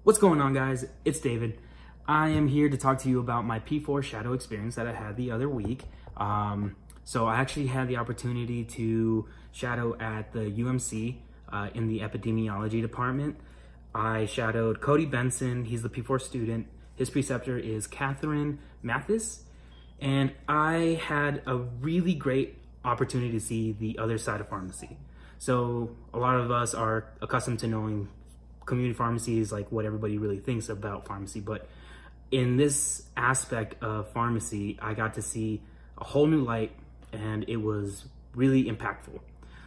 What's going on, guys? It's David. I am here to talk to you about my P4 shadow experience that I had the other week. So I actually had the opportunity to shadow at the UMC in the epidemiology department. I shadowed Cody Benson. He's the P4 student. His preceptor is Catherine Mathis. And I had a really great opportunity to see the other side of pharmacy. So a lot of us are accustomed to knowing community pharmacy is like what everybody really thinks about pharmacy, but in this aspect of pharmacy, I got to see a whole new light, and it was really impactful.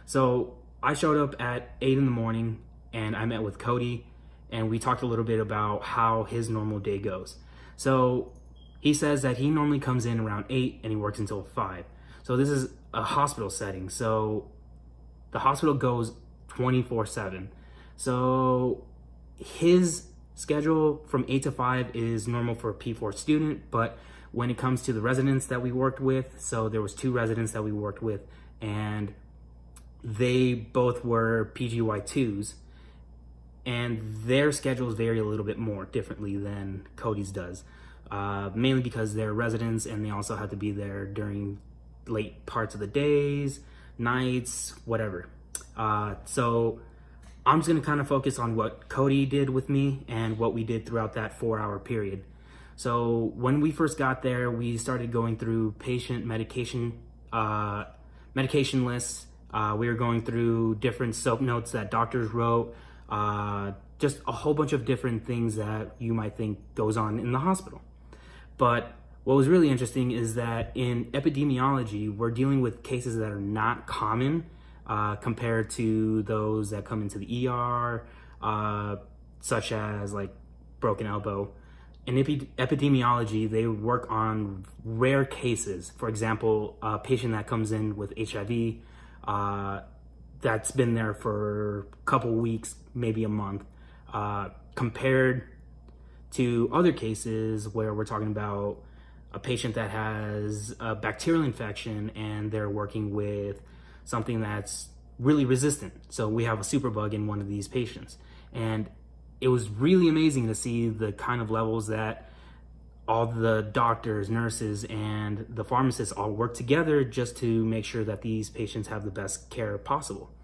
So I showed up at 8 in the morning and I met with Cody, and we talked a little bit about how his normal day goes. So he says that he normally comes in around 8 and he works until 5. So this is a hospital setting. So the hospital goes 24/7. So his schedule from 8 to 5 is normal for a P4 student, but when it comes to the residents that we worked with, so there was 2 residents that we worked with, and they both were PGY2s, and their schedules vary a little bit more differently than Cody's does, mainly because they're residents and they also have to be there during late parts of the days, nights, whatever. So I'm just gonna kind of focus on what Cody did with me and what we did throughout that 4-hour period. So when we first got there, we started going through patient medication lists. We were going through different soap notes that doctors wrote, just a whole bunch of different things that you might think goes on in the hospital. But what was really interesting is that in epidemiology, we're dealing with cases that are not common compared to those that come into the ER, such as like broken elbow. In epidemiology, they work on rare cases. For example, a patient that comes in with HIV, that's been there for a couple weeks, maybe a month, compared to other cases where we're talking about a patient that has a bacterial infection and they're working with something that's really resistant. So we have a superbug in one of these patients. And it was really amazing to see the kind of levels that all the doctors, nurses, and the pharmacists all work together just to make sure that these patients have the best care possible.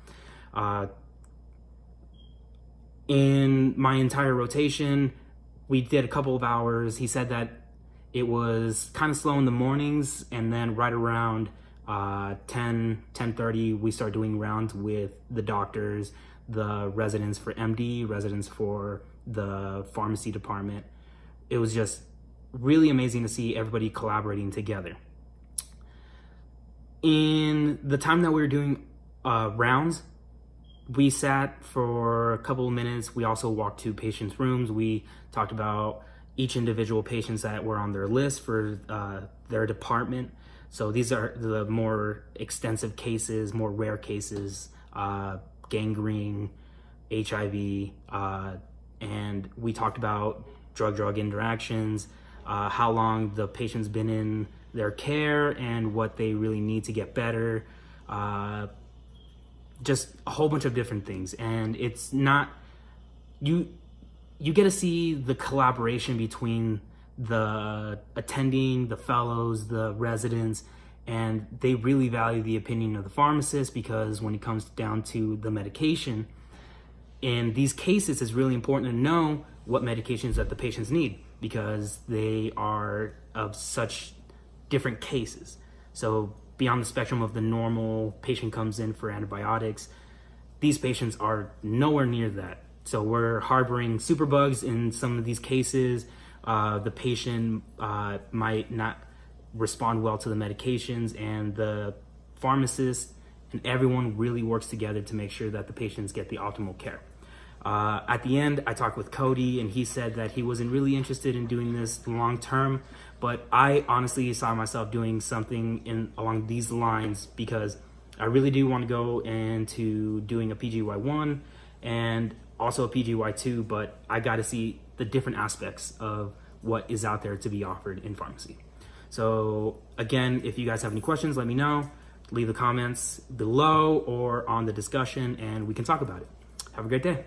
In my entire rotation, we did a couple of hours. He said that it was kind of slow in the mornings, and then right around 10:30, we start doing rounds with the doctors, the residents for MD, residents for the pharmacy department. It was just really amazing to see everybody collaborating together. In the time that we were doing rounds, we sat for a couple of minutes. We also walked to patients' rooms. We talked about each individual patients that were on their list for their department. So these are the more extensive cases, more rare cases, gangrene, HIV, and we talked about drug-drug interactions, how long the patient's been in their care and what they really need to get better, just a whole bunch of different things. And it's not, you get to see the collaboration between the attending, the fellows, the residents, and they really value the opinion of the pharmacist, because when it comes down to the medication, in these cases, it's really important to know what medications that the patients need, because they are of such different cases. So beyond the spectrum of the normal patient comes in for antibiotics, these patients are nowhere near that. So we're harboring superbugs in some of these cases. The patient might not respond well to the medications, and the pharmacist and everyone really works together to make sure that the patients get the optimal care. At the end, I talked with Cody, and he said that he wasn't really interested in doing this long term, but I honestly saw myself doing something along these lines, because I really do want to go into doing a PGY1 and also a PGY2, but I got to see the different aspects of what is out there to be offered in pharmacy. So again, if you guys have any questions, let me know. Leave the comments below or on the discussion, and we can talk about it. Have a great day.